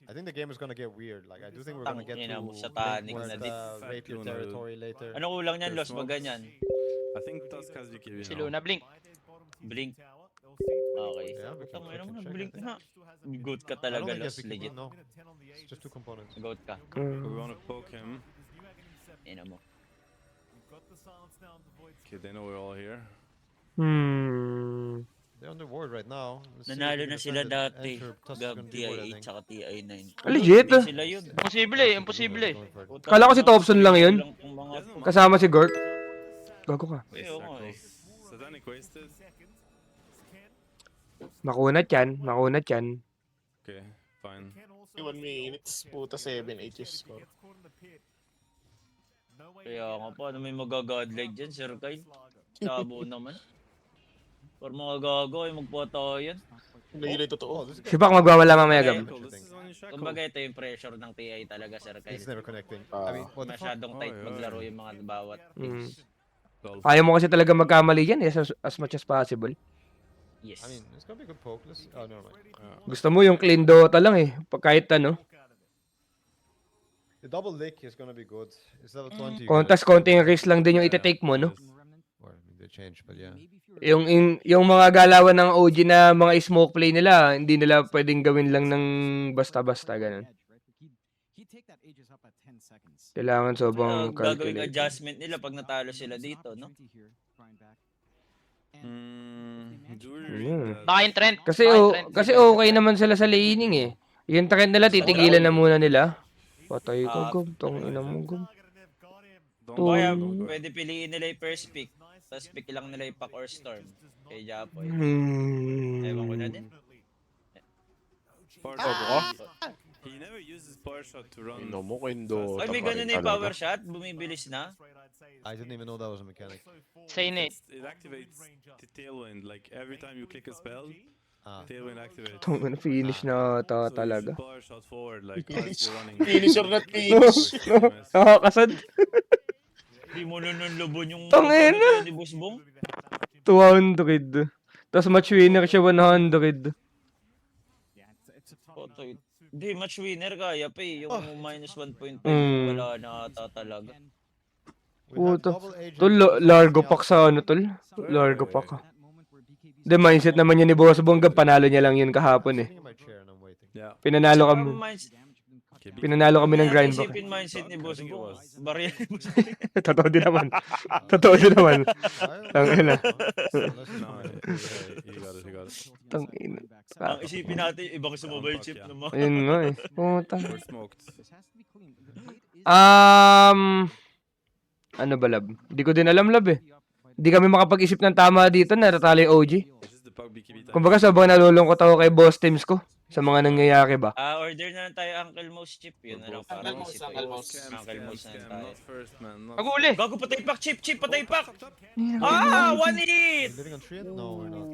I think the game is gonna get weird. Like I do think we're gonna get Tangina to mo, satanic more na the din. rapier Luna, territory later. Ano kulang niyan, Lost? Ba ganyan? I think Tusk has UKV Si now. Luna, blink. Blink. Okay. Yeah, we can Putang ina quick mo, check, I blink think. na. Goat ka I don't talaga, think Los. SBK Legit. no. It's just 2 components. Goat ka. Mm. We wanna poke him. Ina mo. Okay, they know we're all here. Hmm. They're on the ward right now. Let's see if Nanalo we can na sila defend it. dati. Enter Tusk is Gab gonna be ward, I TI8 think. tsaka TI9. Legit? Hindi sila yun. Imposible eh, imposible eh. Going for it. Putang Kala ko si ina, Thompson lang yun. kung mga Kasama si Gork. Gago ka. Eh, oo nga eh. Satanic wasted. Makunat yan. Makunat yan. Okay, fine. 1 minutes. Puta 7-8 yung score. Kaya nga pa, ano may magagodleg dyan, Sir Kyle? Tabo naman. Para mga gago ay magpatayan. Hindi yun yung totoo. Si Pac magwawala mamaya Gab. This is on your shackle. Kumbaga ito yung pressure ng TI talaga, Sir It's Kyle. never connecting. I mean, what the fuck? Masyadong tight Oh, yeah, maglaro yeah. yung mga bawat Mm. teams. Lol. Ayaw mo kasi talaga magkamali yan as much as possible. Yes. I mean, it's gonna be a good poke. Let's. Oh, never mind. Gusto mo yung clean Dota lang eh. Kahit ano. The double lick is gonna be good. It's level 20. you Kontas, konting risk lang din yung ite-take mo, no? Well, I mean, they changed, but yeah. Yung mga galawan ng OG na mga smoke play nila, hindi nila pwedeng gawin lang ng basta-basta ganun. Kailangan sobrang Gagawing calculate. adjustment nila pag natalo sila dito, no? Do we Yeah. read that? Baka yung trend. Kasi kasi okay naman sila sa laning eh. Yung trend nila titigilan na muna nila. Patay ka, Gob. Tong ina mo, Gob. Don't Kaya go. pwede piliin nila yung first pick. Tapos pick lang nila yung Pac or Storm. Kay Japoy. Ewan ko na din. Power Ah! shot. He never uses power shot to run. Ino mo, Kendo. Ay, may ganun na yung power shot. Bumibilis na. I didn't even know that was a mechanic. Sane eh. It activates the tailwind. Like every time you click a spell, Ah. tailwind activates. Tong ina finish na So ta talaga. you use power shot forward, like as you're running. Finisher na finish. Nakakasad. Hindi mo lubon yung Tangina. opponent ni Boss Bong. 200. Tapos match winner siya 100. Potoy. Hindi, match winner kaya pa eh. Yung minus 1.5 Mm. wala na ata talaga. We have Puta. double agent. Tol, largo pack sa ano, tol? Largo pack. The mindset naman yun ni Boss Bong, Gab, panalo niya lang yun kahapon eh. Sitting in my chair and I'm waiting. Yeah. Pinanalo kami. Pinanalo kami ng grind back. Isipin mindset ni Boss Bong. Barya ni Boss Totoo din naman. Totoo din naman. Tangina. No, he got it. He got it. Tangina. Ang isipin natin, ibang sumabay chip naman. Ayun nga eh. Puta. We're smoked. Ano ba, Lab? Hindi ko din alam, Lab eh. Hindi kami makapag-isip ng tama dito, natatalo yung OG. It's just the pug BKB time. Kumbaga sobrang nalulungkot ako kay boss teams ko sa mga nangyayari ba. Order na lang tayo Uncle Mouse chip. Yun na lang para Uncle Mouse, isip Uncle ko. Mouse. Uncle Mouse na lang tayo. Not first, man. Not Pag-uli. Gago, patay pak, chip, patay pak! Ah, one hit! Living on tree? No, we're not.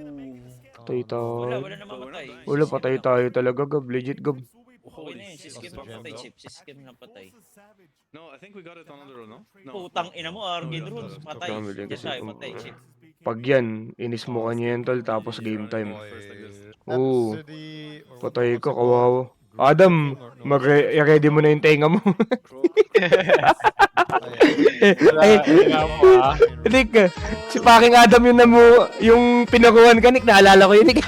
Patay tayo. Wala na mamatay. Wala, patay tayo talaga, Gab. Legit, Gab. Okay na yun, si Skim na patay, chip. Si Skim na patay. No, I think we got it on other row, no? No. Putang ina mo, Argin Runes, patay. Kamili Yes, kasi ay, patay, chip. Pag yan, inis mo kanya yan, tol, tapos game time. Oo. City or Patay ko, kawawa. Adam, mag-ready mo na yung tenga mo. Ay, Nick, si Paking Adam yung yung pinakuhan ka, Nick, naalala ko yun, Nick.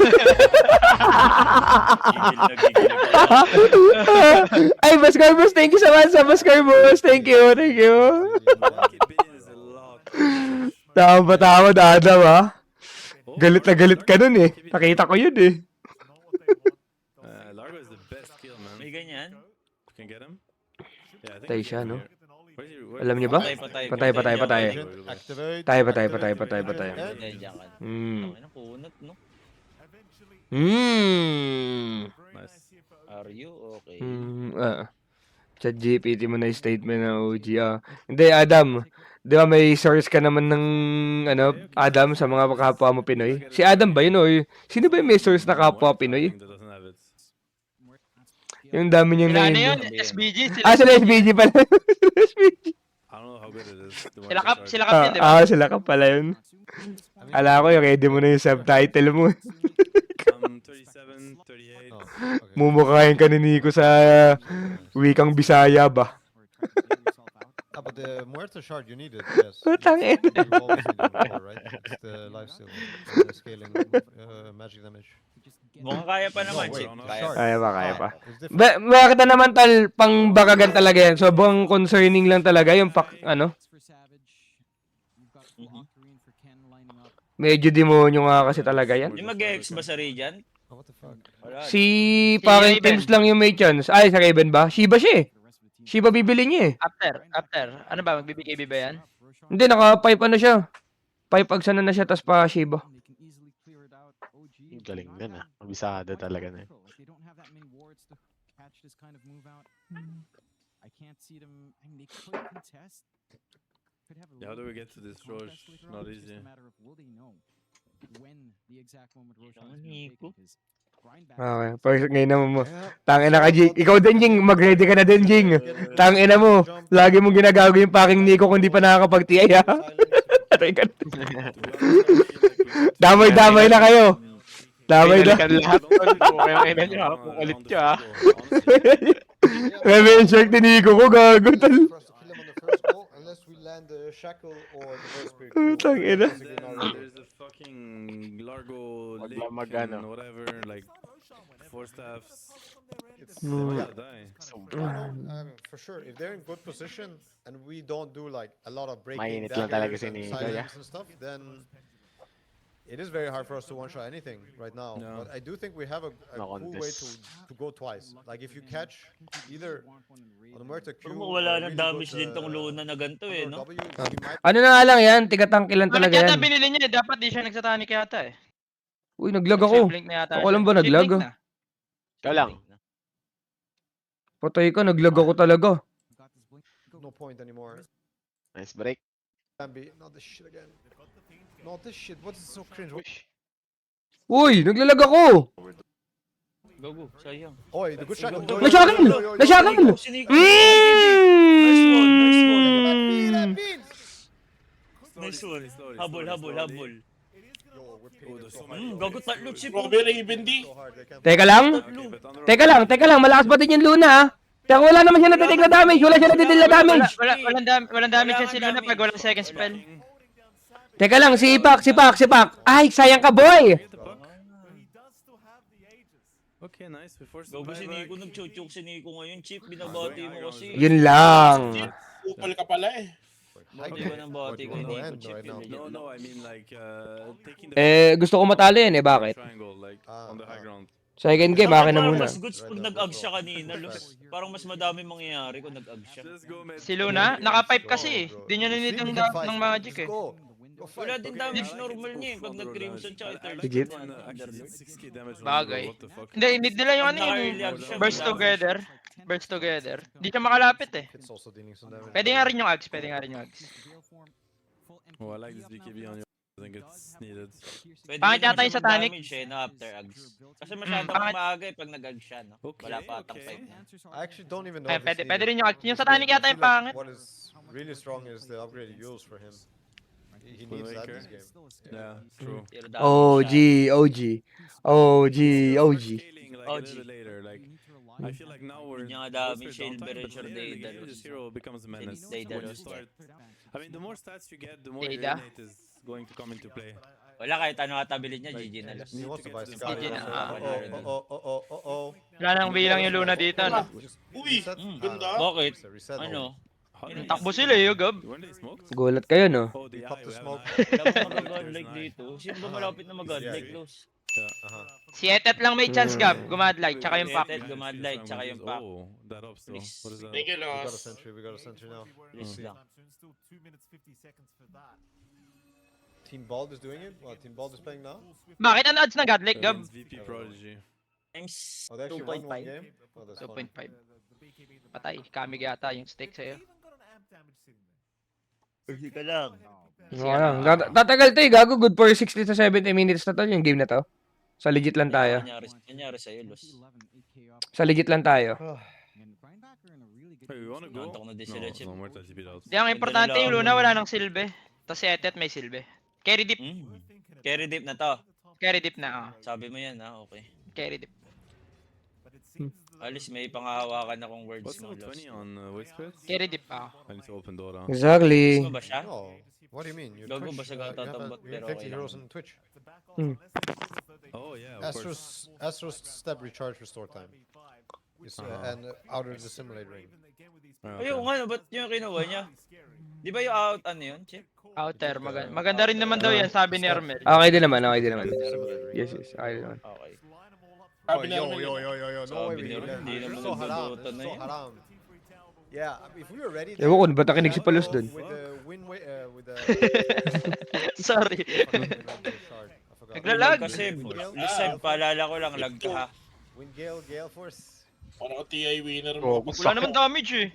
Ay, Baskar Boss, thank you so much sa Baskar Boss. Thank you, thank you. Monkey billion is a lot. Tama, Adam, ha? Galit na galit ka nun, eh. Nakita ko yun, eh. Largo is the best kill, man. May ganyan? You can get him? Yeah, I think Patay we siya, can no? here. Where's Alam niyo ba? Patay. Patay. agent activate. Patay. Yan, diyan ka. Tangina, kunot, no? Nice. Are you okay? Chat GPT mo na yung statement ng OG, Hindi, Adam. Di ba may source ka naman ng, Adam, sa mga kapwa mo Pinoy? Si Adam ba yun, o? Sino ba yung may source na kapwa Pinoy? That doesn't have it. Yung dami niyang Sila ano na yun? SBG? sila SBG pala. Sila SBG. I don't know how good it is. The Sila market kap start. yun, di ba? Sila ka pala yun. Ala ko, ready mo na yung subtitle mo. 37, 38. Oh, okay. Mumukhain ka ni Nico sa wikang Bisaya ba? But the Muerta shard, you need it, yes. Putang ina. You always need it before, right? It's the lifesteal, the scaling magic damage. Mukhang kaya pa naman, No, wait, Chip. the Kaya. shard. Kaya pa, kaya pa. It's different. Bakit na naman tal, pang bakagan talaga yan. Sobrang concerning lang talaga yung ano. For Savage, you've got full Octarine for Ken lining up. Medyo demonyo nga kasi talaga yan. Yung mag-ex ba sa Radiant? Oh, what the fuck? Wala. Si parang Raven. Teams lang yung may chance. Ay, sa Raven ba? Shiba siya eh. Shiba bibili niya eh. After. Ano ba, magbibigay ba yan? Hindi, naka-pipe ano siya. Pipe agsana na siya, tas pa Shiba. They can easily clear it out. OG, Ang galing not nun, bad. Mabisado talaga na yun. Like, they don't have that many wards to catch this kind of move out. I can't see them. I mean, they could contest. Could have a Yeah, how do little we bit get to of this contest Roche? later Not on. It's just easy. a matter of will they know when the exact moment Roshan is Ang going to hiko. take it, 'cause grind back Okay, is- first ngayon naman mo. Yeah. Tangina ka, Jing. Ikaw din, Jing. Mag-ready ka na din, Jing. Tangina mo. Lagi mong ginagago yung packing Nico kung di pa nakakapag-TI, ha? Aray ka. Damay-damay na kayo. Damay na. Pinalikan lahat tol. Kung yung ina nyo ha. Kukulit nyo ha. Revenge shark ni Nico ko, gago. Tal. For us to kill him on the first goal, unless we land the shackle or the burst spirit. Putang ina. There's a fucking Largo Lake Maglamag and ano. whatever, like 4 staffs. It's, They might die. for sure, if they're in good position and we don't do like a lot of breaking Mainit lang talaga daggers si and Nico, silence yeah. and stuff, then it is very hard for us to one-shot anything right now. Yeah. But I do think we have a No cool way contest. to go twice. Like if you catch either on the Murta Q Pero or wala really ng damage good, din tong Luna na ganito eh, no? W, we might Ano na nga lang yan, tigatangkilan Bakit talaga yata yan. binili niya? Dapat di siya nagsatanik yata eh. Uy, naglag ako. Nag-save link na yata Ako siya. lang ba Save naglag? link na. Ikaw lang. Patay ka, naglag ako talaga. Got this blink. Go. no point anymore. Nice break. Bambi, not this shit again. Not this shit. What is so cringe? Uy, naglalag ako. Gago, sayang. Oi, the good shackle. Nasyakan! Nasyakan! Si Nico. Nice one, nice one. Nice one. Habol, habol, habol. Gago, tatlo chip. Grabe, Raven D. Teka lang. Teka lang. Malakas pa din yung Luna, ha? Teka, wala naman siya natitig na damage. Wala siya natitig na damage. Walang damage yan si Luna pag walang second spell. Teka lang, si Pak. Ay, sayang ka, boy. Okay, nice. We forced the Gago si buyback. Nico, nag-chuchuk si Nico ngayon. Chip, binabati mo kasi. Yun lang. Upal ka pala eh. Bati ko ng bati kay No Nico, end Chip. right now. No, I mean like taking the Gusto ko matalo yan, bakit? triangle like on the high ground. Second game, akin na Parang muna. mas goods pag nag-ag siya kanina, Luz. Parang mas madami mangyayari kung nag-ag siya. Just go mid. Si Luna, naka-pipe kasi eh. Di niya ninit ng magic eh. Wala din damage normal niya eh. Pag nag-crimson siya, i-turn Legit? Actually, 6k damage. Bagay. What the fuck? Hindi, need nila yung ano Naka-early yung ag siya, burst may together. Burst together. Di siya makalapit eh. It's also dealing some damage. Pwede nga rin yung Ags, pwede nga rin yung Ags. Oh, I like this BKB on you. I think it's needed. Pwede Pangit din yata naman yung siya satanic. mag-damage eh, no, after Ags. Kasi masyadong pangit. maaga eh pag nag-ag siya, no? Okay, Wala pa atang okay. fight na. I actually don't even know. Ay, if it's pwede needed. rin yung Ags. Yung satanic yata yung pangit. What is really strong is the upgrade use for him. He needs that this game. Yeah, true. Zero damage siya. OG. Scaling like a OG. little bit later. Like I feel like now we're Hindi niya nga closer dami to Shale downtime, but Berenger later in the Day game, Dalus. this hero becomes a menace. Day When you Dalus. start, I mean, the more stats you get, the more your Data? innate is going to come into play. Wala, kahit ano katabilid niya, GG na lang. He wants to buy GG Sky. na. Oh. Wala nang bilang yung Luna dito. No? Uy, ganda. Bakit? Reset. Ano? How did they Takbo sila eh, Gab. When they smoked? Gulat kayo, no? Oh, the Pop eye. the We have smoke. an eye. Wala mo mag-godlike dito. Sino ba malapit na mag-godlike, Los? Si Etet lang may chance, Gab. Gumadlike, tsaka yung Pac. Etet, Gumadlight, tsaka yung Pac. Oh, that helps though. Please. What is that? Thank you, We got a Los. sentry. We got a sentry now. Please lang. Still 2 minutes 50 seconds for that. Team Bald is doing it. Well, Team Bald is playing now. Bakit ano odds na Godlike, Gab? Against VP Prodigy. Times Oh, they actually won one 2.5. game. Oh, that's funny. 2.5. Patay, kamig yata yung stick sa'yo. Hindi ka lang. Tatagal to eh, gago. Good for 60 to 70 minutes na to yung game na to. Sa legit lang tayo. Nangyari sa'yo, Los. Sa legit lang tayo. Hey, we wanna go? Nantok na din sila, Chip. No, more touchy beat out. Di, ang importante yung Luna, wala nang silbe. Tapos si Etet may silbe. Carry dip. Carry dip na to. Carry dip na, Sabi mo yan, ha? Okay. Carry dip. But it seems Alis may panghahawakan akong words What's mo, level Lost. 20 on White Spirit? Carry dip pa ako. I need to open Dora. Exactly. Gusto mo ba siya? No. What do you mean? You're Gago Twitch, ba siya you have tatambat, you have pero 50 okay heroes lang. on Twitch. Oh yeah, of course. Astro's step recharge restore time. Is, and out of the simulate ring. Ayun nga, ba't yung kinuha niya? Di ba yung out, ano yun, Chip? Outer, maganda rin naman daw yan, sabi ni Armel. Okay din naman, okay din naman. Yes, yes, okay din naman. Okay. Sabi na yo, naman yo, yun. yo, yo, yo, no Sabi way we niya do rin, that. hindi This naman is so haram. nagdodota This na is so yun. haram. Yeah, if we were ready. Ewan ko, ba't ako nagsipalos dun? With the win way, with the. Sorry. Naglalag. Kasi, listen, paalala ko lang, lag ka ha. Win Gale Force. Parang TI winner Oh, mo. Wala naman damage eh.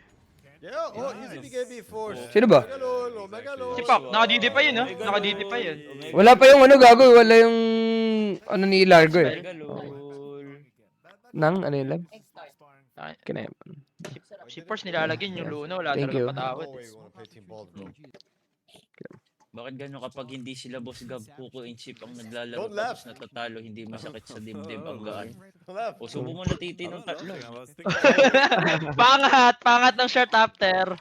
Yeah, oh, easily can be Force. Sino ba? Megalol. Si Pop, naka-DD pa yun, ha? Naka-DD pa yun. Wala pa yung ano, gago. Wala yung ano ni Largo eh. Megalol. Nang, ano yun lang? Kinayan. Si Force nilalagyan yung Luna, wala Thank you. talaga patawad. No way we wanna play team ball, bro. Bakit gano'n kapag hindi sila Boss Gab, Kuko and Chip ang naglalaro Don't laugh. tapos natatalo, hindi masakit sa dibdib ang gaan? Left. O subo mo na titi ng tatlo. I was thinking. Pangat ng short after.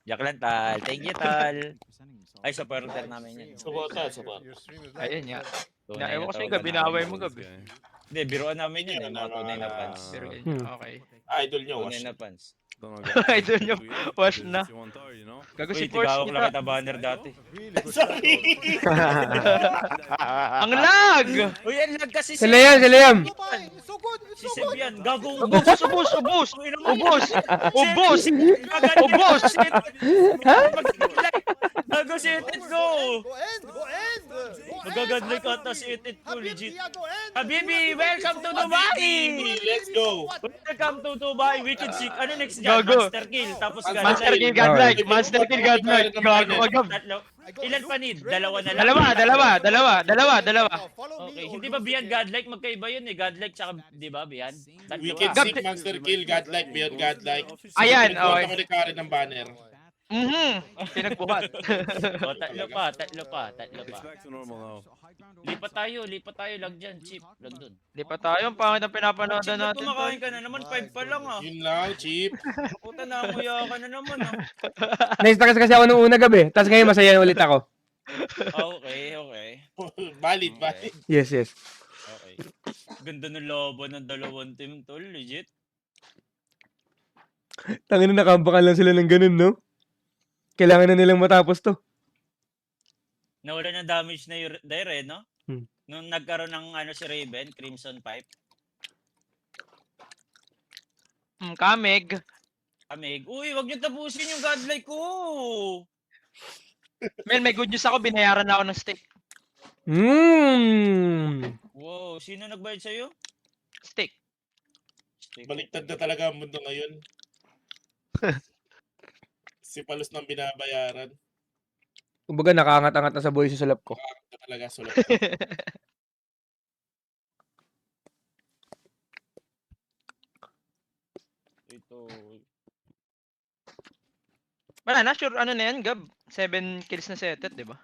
Yak lang, Tal. Thank you, Tal. Ay, supporter namin yan. Support. Your stream is live. Ayun nga. Tunay Ewan ko na sa'yo, tawagan gabi namin. naway mo gabi. Hindi, biruan namin yan. Mga tunay na fans. Pero okay. Idol nyo, Tunay wash. na fans. Idol nyo, wash na. Gago Uy, si Force tigawak lang kita. kita banner dati. Really good Sorry. Ang lag! Uy, yan lang kasi Sila yan, sila yan. It's so good. It's Si so Seb good. yan. Gago. Ubus! Ubus! Ubus! Ubus! Ubus! Gago si Etit ko. Go end. Go end. Magagadlay ka ata si Etit ko, legit. Yeah, go end. Habibi, welcome to Dubai! Let's go. Welcome to Dubai, Wicked Sick. Ano next dyan? Gago. Master Kill, tapos Master Kill Godlike! Master Kill Godlike! Gago agad! Tatlo. Ilan pa need? Dalawa na lang. Dalawa! Follow me. Okay, or hindi lose ba the Beyond game. Godlike magkaiba yun eh? Godlike tsaka, di ba, Beyond? Tatlo Wicked ah. Sick, Monster Kill, Godlike, Beyond Godlike. Ayan, okay. Ako ni Karen ng banner. Pinagbuhat. O, tatlo pa. It's back to normal now. Lipat tayo, lag dyan, Chip. Lag dun. Di pa tayo, ang pangit ang pinapanood Chip, natin. kumakain ka na naman, 5 pa lang ah. Yun lang, cheap. Puta na, nguya ka na naman ah. Naistakas kasi ako nung una gabi. Tapos ngayon masaya ulit ako. Okay. Valid. Yes, yes. Okay. Ganda ng laban ng dalawang team, tol. Legit. Tangin na nakampakan lang sila ng ganun, no? Kailangan na nilang matapos to. Nawala ng damage na yung Dire, no? Hmm. Nung nagkaroon ng ano si Raven, Crimson Pipe. Kameg. Amig. Uy, wag niyo tapusin yung godlike ko. Mel, may good news ako, binayaran na ako ng steak. Wow, sino nagbayad sa'yo? Steak. Baliktad na talaga ang mundo ngayon. Si Palos nang binabayaran. Kumbaga nakaangat-angat na sa buhay sa sulap ko. Ito talaga sulat. Ito. Wala na, sure, ano na yan, Gab? 7 kills na setet, di ba?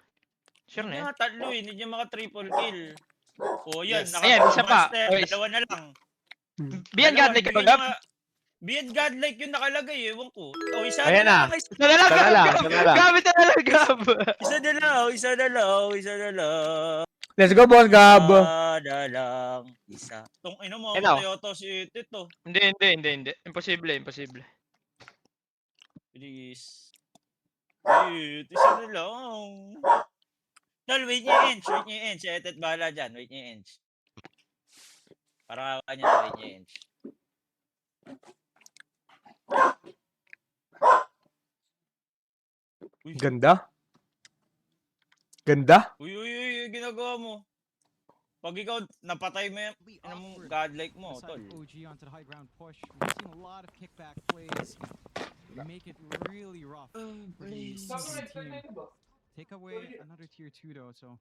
Sure na yan. Nga, tatlo eh. Hindi niya maka-triple kill. O, yan. Yes. Ayan, isa pa. Master, Okay. dalawa na lang. Beyond Dalawa, Godlike ka hindi ba, niya Gab? Beyond Godlike yung nakalagay, ewan ko. O, isa Ayan na na. lang. Isa na lang, Isa na Gab! lang, Gab! isa na lang. Gab, ito na lang, Gab! Isa na lang. Let's go, Boss Gab! Na lang. Isa. Tong ino mo, Ano? Toyota si Tito. Hindi. Imposible. Please. Wait, isa na lang. Tol, wait niya inch. Etet bahala dyan. Wait niya inch. Para kawa niya, wait niya inch. Ganda. Ganda. Uy, ginagawa mo. Pag ikaw napatay mo yung godlike mo, tol. OG onto the high ground push. We've seen a lot of kickback plays. Make it really rough for the season team. Take away another tier 2 though, so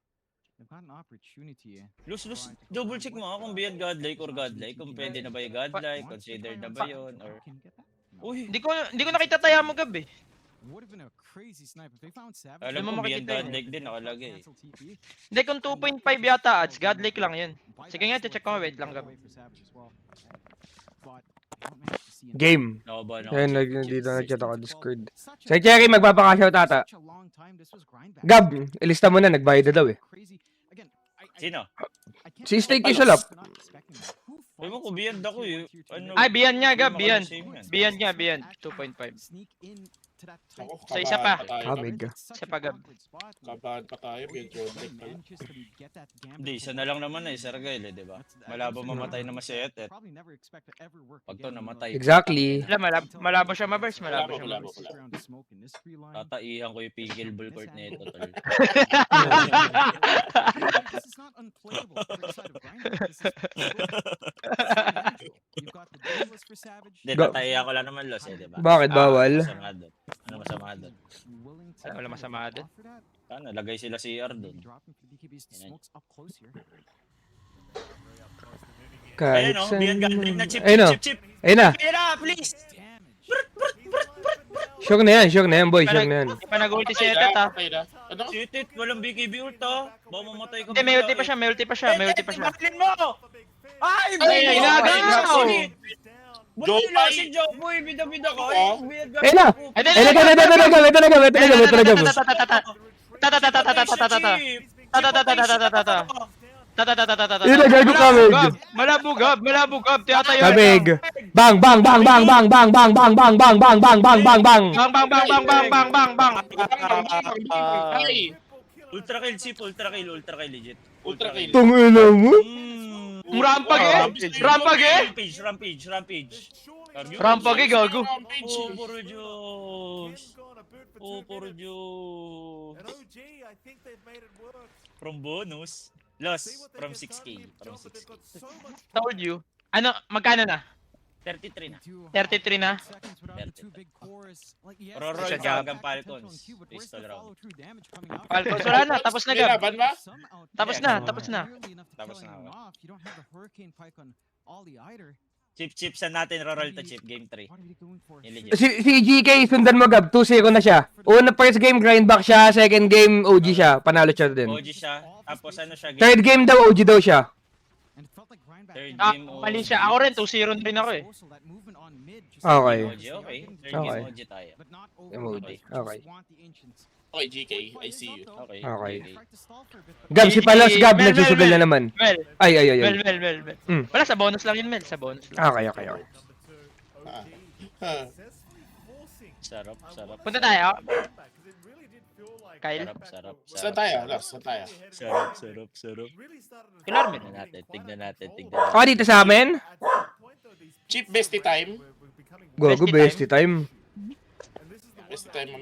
they've got an opportunity. Lus, double check mo kung beyond godlike or godlike. Kung pwede na ba yung godlike, considered na ba yun, or... Uy, Hindi ko nakita taya mo, Gab eh. would have been a crazy snipe if they found Savage. Alam mo mo, makikita beyond yun. godlike din nakalagay. Cancel TP. Hindi, kung 2.5 yata ads, godlike lang yun. Sige nga, check ko. Wait lang, Gab. Game. Nakabahan ako. Ayun, dito nag-chat ako Discord. Sa Cherry, magpapakashout ata. Gab, ilista mo na, nagbayad na daw eh. Sino? Si Steak Isolap. Ewan ko, beyond ako eh. Ano, Ay, beyond nga, Gab, Baka beyond. same yan. Beyond nga, beyond. 2.5. Ako, So, isa pa. kabahan tayo. Amig. Isa pa, Gab. Kabahan pa tayo, beyond godlike pala. Hindi, isa na lang naman eh, Sergel eh, di ba? Malabo mamatay na maset eh. Pag to namatay. Exactly. Malabo siya ma-burst, malabo siya Malabo, ma-burst. Tataihan ko yung pigil bull court na ito, tol. This is not unplayable for the side of Grindr. This is natural. You've got the duelist for Savage. Hindi, Go. tataihan ko lang naman loss eh, di ba? Bakit bawal? Masama doon. Ano masama doon? Wala masama doon. Paano, lagay sila CR doon. Kahit Ayun o, saan beyond mo. godlike na chip, Ayun o. chip, chip. Ayun na. Ayun na, please! Sure na yan, boy. Sure na yan. Hindi pa nag-ulti si Etet, ha. Okay na. Ano? Sitit, walang BKB ult ah. Baka mamatay ka. Hindi, may ulti pa siya, may ulti pa siya, may ulti pa siya. Maklin mo! Ay, Ay, inagaw! Buti lang si Joboy, bida-bida ko. Ay, weird ka. Ayun na. Ayun na, ito na gab. Yun na, gago kamig. Malabo, Gab. Tiyatayo. Kamig. Bang, bang, bang, bang, bang, bang, bang, bang, bang, bang, bang, bang, bang, bang, bang. Bang. Ay! Ultra kill chip, ultra kill legit. Ultra kill. Tungina mo. Rampage. Rampage. Rampage, gago. Oh, puro Diyos. And OG, I think they've made it work. From bonus. Loss See what they from get 6k. done. From Job, but they've 6k. got so much Told you. Ano, magkano na? 33 na. 33 na. Roroll Siya, sa Gab. hanggang Falcons. Pistol round. Falcons, wala na. Tapos na, May Gab. laban ba? Tapos na. Tapos na Chip natin, roll to chip. Game 3. Legit. Si GK, sundan mo gab. 2-0 na siya. Una first game, grind back siya. Second game, OG siya. Panalo siya din. OG siya. Tapos ano siya? Third game daw, OG daw siya. Third Ah, game OG. mali siya. Ako rin, 2-0 rin ako eh. Okay. OG, okay. Third game Okay. OG tayo. MOD. Okay. Okay, GK, I see you. Okay. Okay. Gab, si Palas Gab, nagsusugal na naman. Mel. Ay. Mel. Mm. Wala, sa bonus lang yun, Mel. Sa bonus lang. Okay. Ah. Sarap. Punta tayo. Kyle. Sarap. Saan tayo? Saan tayo? Sarap. Kailan, Mel? Tignan natin. Ako dito sa amin? Cheap bestie time. Gogo, bestie time. Bestie time